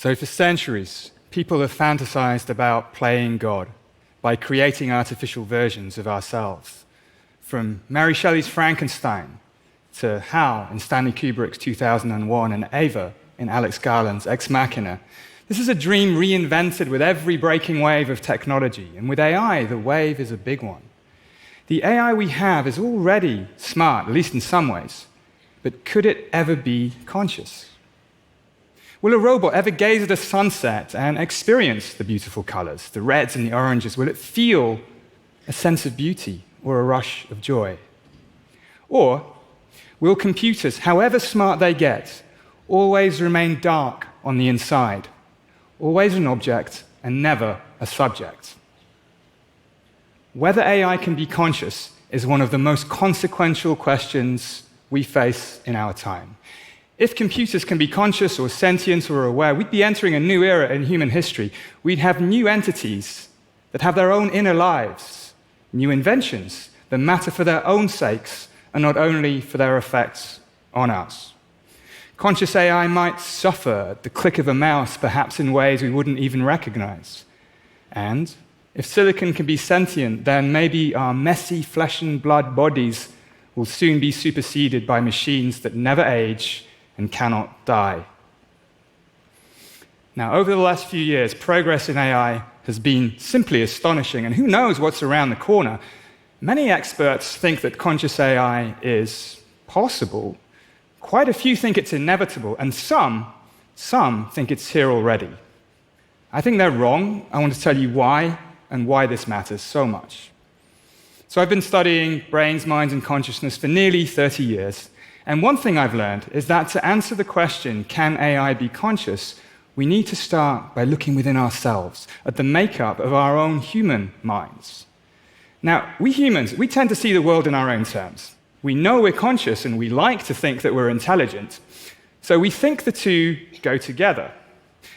So for centuries, people have fantasized about playing God by creating artificial versions of ourselves. From Mary Shelley's Frankenstein to Hal in Stanley Kubrick's 2001 and Ava in Alex Garland's Ex Machina, this is a dream reinvented with every breaking wave of technology. And with AI, the wave is a big one. The AI we have is already smart, at least in some ways. But could it ever be conscious? Will a robot ever gaze at a sunset and experience the beautiful colors, the reds and the oranges? Will it feel a sense of beauty or a rush of joy? Or will computers, however smart they get, always remain dark on the inside, always an object and never a subject? Whether AI can be conscious is one of the most consequential questions we face in our time. If computers can be conscious or sentient or aware, we'd be entering a new era in human history. We'd have new entities that have their own inner lives, new inventions that matter for their own sakes and not only for their effects on us. Conscious AI might suffer at the click of a mouse, perhaps in ways we wouldn't even recognize. And if silicon can be sentient, then maybe our messy flesh and blood bodies will soon be superseded by machines that never age and cannot die. Now, over the last few years, progress in AI has been simply astonishing, and who knows what's around the corner. Many experts think that conscious AI is possible. Quite a few think it's inevitable, and some think it's here already. I think they're wrong. I want to tell you why and why this matters so much. So I've been studying brains, minds, and consciousness for nearly 30 years. And one thing I've learned is that to answer the question, can AI be conscious, we need to start by looking within ourselves, at the makeup of our own human minds. Now, we humans, we tend to see the world in our own terms. We know we're conscious and we like to think that we're intelligent. So we think the two go together.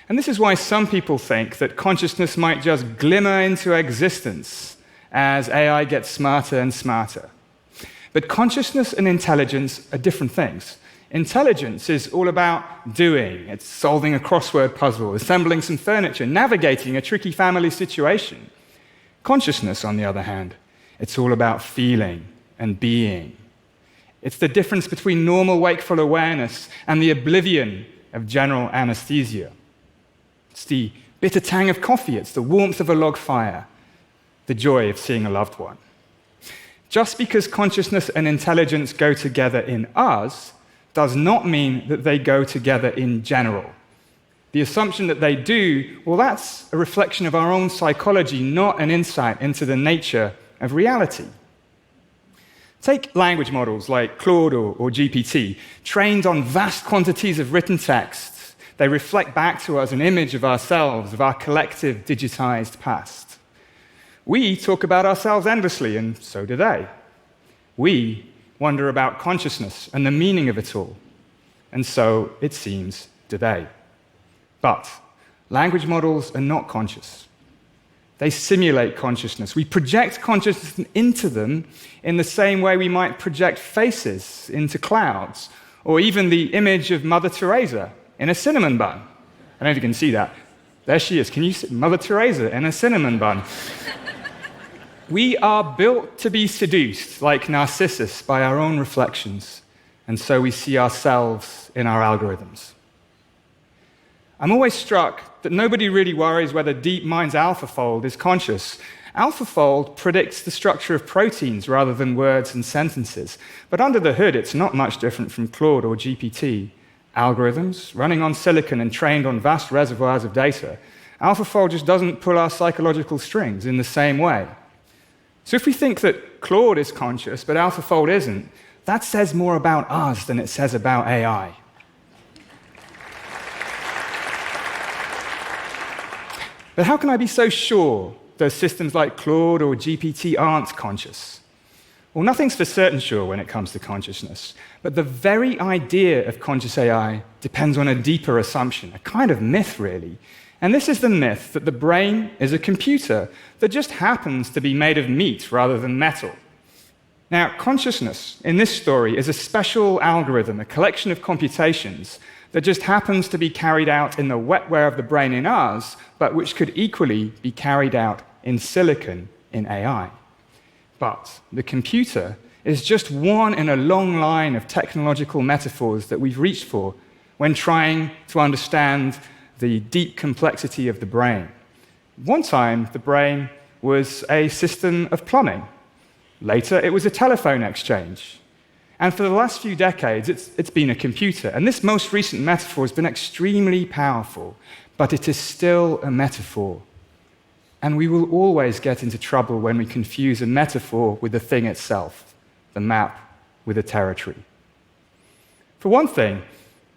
And this is why some people think that consciousness might just glimmer into existence as AI gets smarter and smarter. But consciousness and intelligence are different things. Intelligence is all about doing. It's solving a crossword puzzle, assembling some furniture, navigating a tricky family situation. Consciousness, on the other hand, it's all about feeling and being. It's the difference between normal wakeful awareness and the oblivion of general anesthesia. It's the bitter tang of coffee. It's the warmth of a log fire, the joy of seeing a loved one. Just because consciousness and intelligence go together in us does not mean that they go together in general. The assumption that they do, well, that's a reflection of our own psychology, not an insight into the nature of reality. Take language models like Claude or GPT, trained on vast quantities of written text. They reflect back to us an image of ourselves, of our collective digitized past. We talk about ourselves endlessly, and so do they. We wonder about consciousness and the meaning of it all, and so, it seems, do they. But language models are not conscious. They simulate consciousness. We project consciousness into them in the same way we might project faces into clouds, or even the image of Mother Teresa in a cinnamon bun. I don't know if you can see that. There she is. Can you see Mother Teresa in a cinnamon bun? We are built to be seduced, like Narcissus, by our own reflections, and so we see ourselves in our algorithms. I'm always struck that nobody really worries whether DeepMind's AlphaFold is conscious. AlphaFold predicts the structure of proteins rather than words and sentences. But under the hood, it's not much different from Claude or GPT. Algorithms running on silicon and trained on vast reservoirs of data. AlphaFold just doesn't pull our psychological strings in the same way. So if we think that Claude is conscious, but AlphaFold isn't, that says more about us than it says about AI. But how can I be so sure those systems like Claude or GPT aren't conscious? Well, nothing's for certain sure when it comes to consciousness, but the very idea of conscious AI depends on a deeper assumption, a kind of myth, really. And this is the myth that the brain is a computer that just happens to be made of meat rather than metal. Now, consciousness in this story is a special algorithm, a collection of computations that just happens to be carried out in the wetware of the brain in us, but which could equally be carried out in silicon in AI. But the computer is just one in a long line of technological metaphors that we've reached for when trying to understand the deep complexity of the brain. One time, the brain was a system of plumbing. Later, it was a telephone exchange. And for the last few decades, it's been a computer. And this most recent metaphor has been extremely powerful, but it is still a metaphor. And we will always get into trouble when we confuse a metaphor with the thing itself, the map with the territory. For one thing,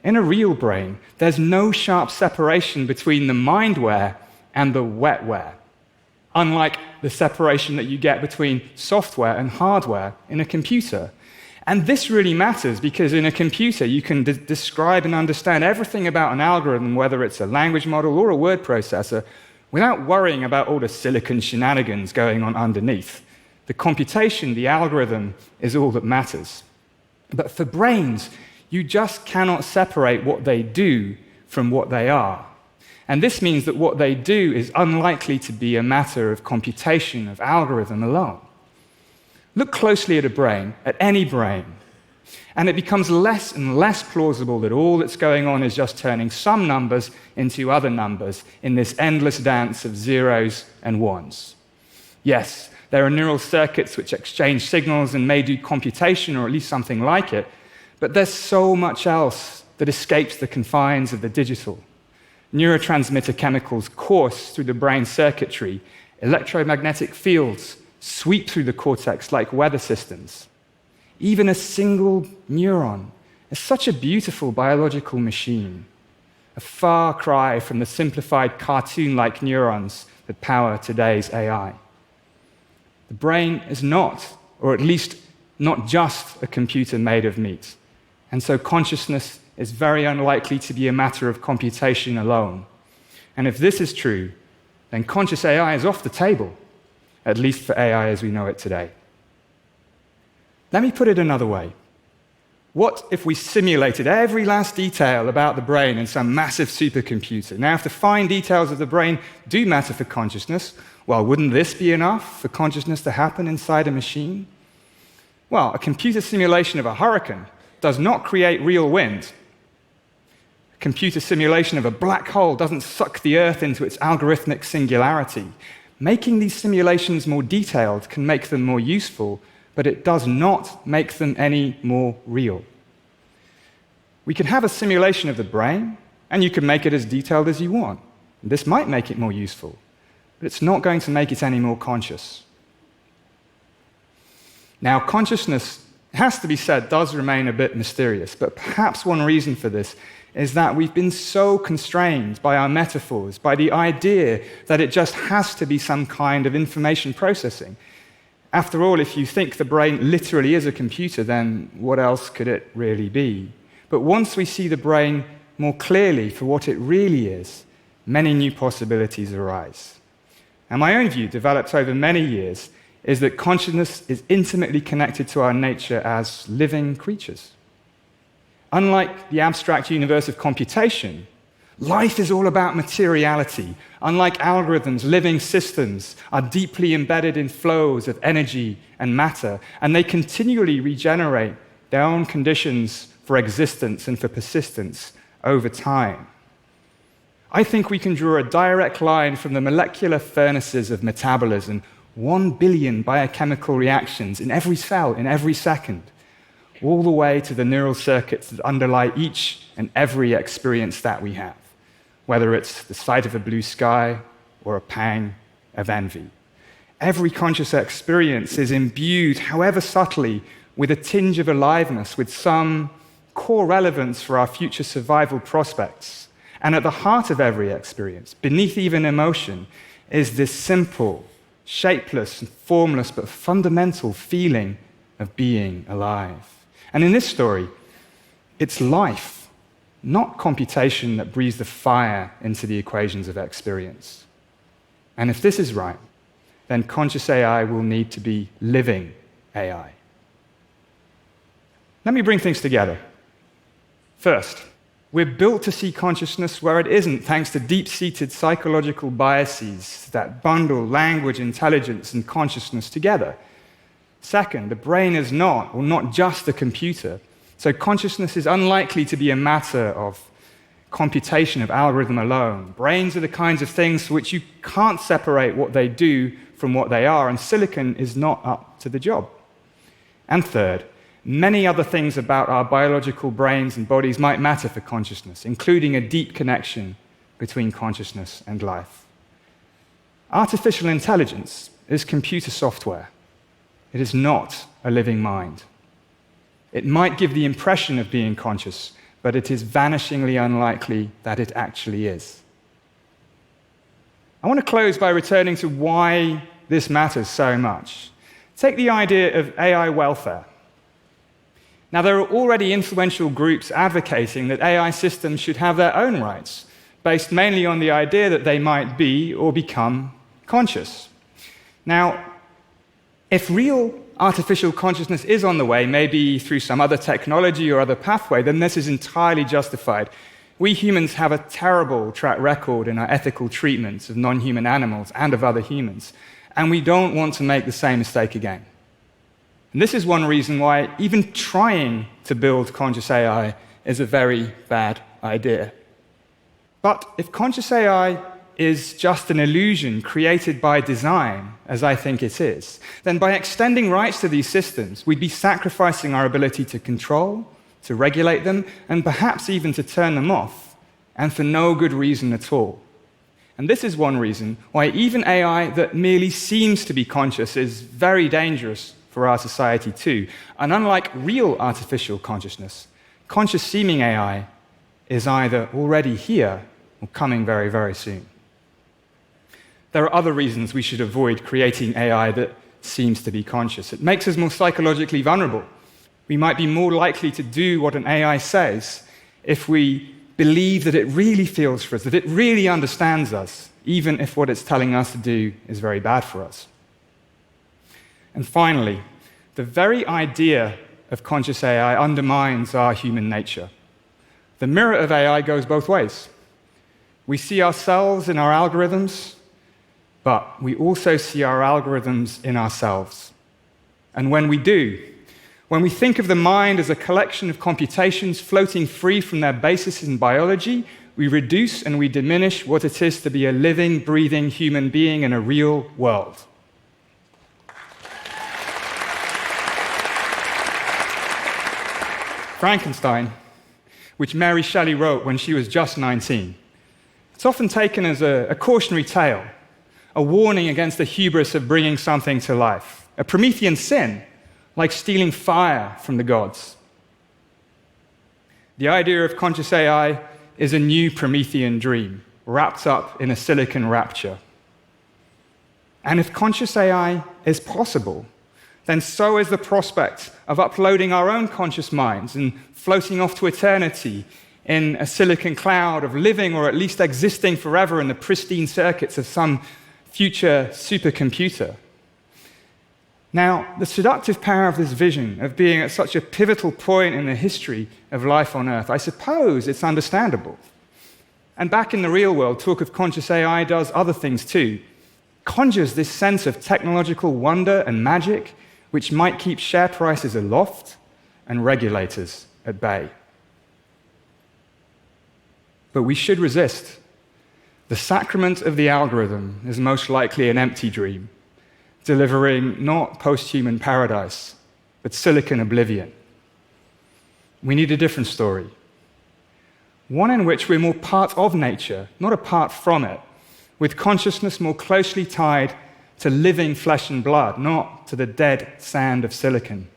in a real brain, there's no sharp separation between the mindware and the wetware, unlike the separation that you get between software and hardware in a computer. And this really matters because in a computer, you can describe and understand everything about an algorithm, whether it's a language model or a word processor, without worrying about all the silicon shenanigans going on underneath. The computation, the algorithm, is all that matters. But for brains, you just cannot separate what they do from what they are. And this means that what they do is unlikely to be a matter of computation, of algorithm alone. Look closely at a brain, at any brain, and it becomes less and less plausible that all that's going on is just turning some numbers into other numbers in this endless dance of zeros and ones. Yes, there are neural circuits which exchange signals and may do computation, or at least something like it, but there's so much else that escapes the confines of the digital. Neurotransmitter chemicals course through the brain circuitry, electromagnetic fields sweep through the cortex like weather systems. Even a single neuron is such a beautiful biological machine, a far cry from the simplified cartoon-like neurons that power today's AI. The brain is not, or at least not just, a computer made of meat, and so consciousness is very unlikely to be a matter of computation alone. And if this is true, then conscious AI is off the table, at least for AI as we know it today. Let me put it another way. What if we simulated every last detail about the brain in some massive supercomputer? Now, if the fine details of the brain do matter for consciousness, well, wouldn't this be enough for consciousness to happen inside a machine? Well, a computer simulation of a hurricane does not create real wind. A computer simulation of a black hole doesn't suck the Earth into its algorithmic singularity. Making these simulations more detailed can make them more useful, but it does not make them any more real. We can have a simulation of the brain, and you can make it as detailed as you want. This might make it more useful, but it's not going to make it any more conscious. Now, consciousness, it has to be said, does remain a bit mysterious, but perhaps one reason for this is that we've been so constrained by our metaphors, by the idea that it just has to be some kind of information processing. After all, if you think the brain literally is a computer, then what else could it really be? But once we see the brain more clearly for what it really is, many new possibilities arise. And my own view, developed over many years, is that consciousness is intimately connected to our nature as living creatures. Unlike the abstract universe of computation, life is all about materiality. Unlike algorithms, living systems are deeply embedded in flows of energy and matter, and they continually regenerate their own conditions for existence and for persistence over time. I think we can draw a direct line from the molecular furnaces of metabolism, 1 billion biochemical reactions in every cell, in every second, all the way to the neural circuits that underlie each and every experience that we have, whether it's the sight of a blue sky or a pang of envy. Every conscious experience is imbued, however subtly, with a tinge of aliveness, with some core relevance for our future survival prospects. And at the heart of every experience, beneath even emotion, is this simple, shapeless, and formless, but fundamental feeling of being alive. And in this story, it's life, not computation, that breathes the fire into the equations of experience. And if this is right, then conscious AI will need to be living AI. Let me bring things together. First, We're built to see consciousness where it isn't, thanks to deep-seated psychological biases that bundle language, intelligence, and consciousness together. Second, the brain is not just a computer, so consciousness is unlikely to be a matter of computation of algorithm alone. Brains are the kinds of things for which you can't separate what they do from what they are, and silicon is not up to the job. And third, many other things about our biological brains and bodies might matter for consciousness, including a deep connection between consciousness and life. Artificial intelligence is computer software. It is not a living mind. It might give the impression of being conscious, but it is vanishingly unlikely that it actually is. I want to close by returning to why this matters so much. Take the idea of AI welfare. Now, there are already influential groups advocating that AI systems should have their own rights, based mainly on the idea that they might be or become conscious. Now, if real artificial consciousness is on the way, maybe through some other technology or other pathway, then this is entirely justified. We humans have a terrible track record in our ethical treatments of non-human animals and of other humans, and we don't want to make the same mistake again. And this is one reason why even trying to build conscious AI is a very bad idea. But if conscious AI is just an illusion created by design, as I think it is, then by extending rights to these systems, we'd be sacrificing our ability to control, to regulate them, and perhaps even to turn them off, and for no good reason at all. And this is one reason why even AI that merely seems to be conscious is very dangerous for our society too. And unlike real artificial consciousness, conscious-seeming AI is either already here or coming very, very soon. There are other reasons we should avoid creating AI that seems to be conscious. It makes us more psychologically vulnerable. We might be more likely to do what an AI says if we believe that it really feels for us, that it really understands us, even if what it's telling us to do is very bad for us. And finally, the very idea of conscious AI undermines our human nature. The mirror of AI goes both ways. We see ourselves in our algorithms, but we also see our algorithms in ourselves. And when we do, when we think of the mind as a collection of computations floating free from their basis in biology, we reduce and we diminish what it is to be a living, breathing human being in a real world. Frankenstein, which Mary Shelley wrote when she was just 19, it's often taken as a cautionary tale, a warning against the hubris of bringing something to life, a Promethean sin, like stealing fire from the gods. The idea of conscious AI is a new Promethean dream, wrapped up in a silicon rapture. And if conscious AI is possible, then so is the prospect of uploading our own conscious minds and floating off to eternity in a silicon cloud, of living or at least existing forever in the pristine circuits of some future supercomputer. Now, the seductive power of this vision, of being at such a pivotal point in the history of life on Earth, I suppose it's understandable. And back in the real world, talk of conscious AI does other things too. Conjures this sense of technological wonder and magic, which might keep share prices aloft and regulators at bay. But we should resist. The sacrament of the algorithm is most likely an empty dream, delivering not post-human paradise, but silicon oblivion. We need a different story. One in which we're more part of nature, not apart from it, with consciousness more closely tied to living flesh and blood, not to the dead sand of silicon.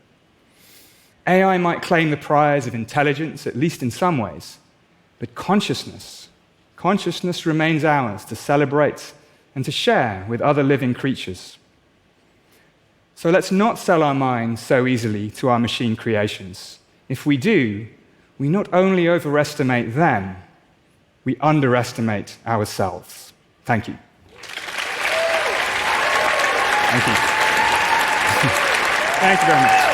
AI might claim the prize of intelligence, at least in some ways, but consciousness remains ours to celebrate and to share with other living creatures. So let's not sell our minds so easily to our machine creations. If we do, we not only overestimate them, we underestimate ourselves. Thank you. Thank you. Thank you very much.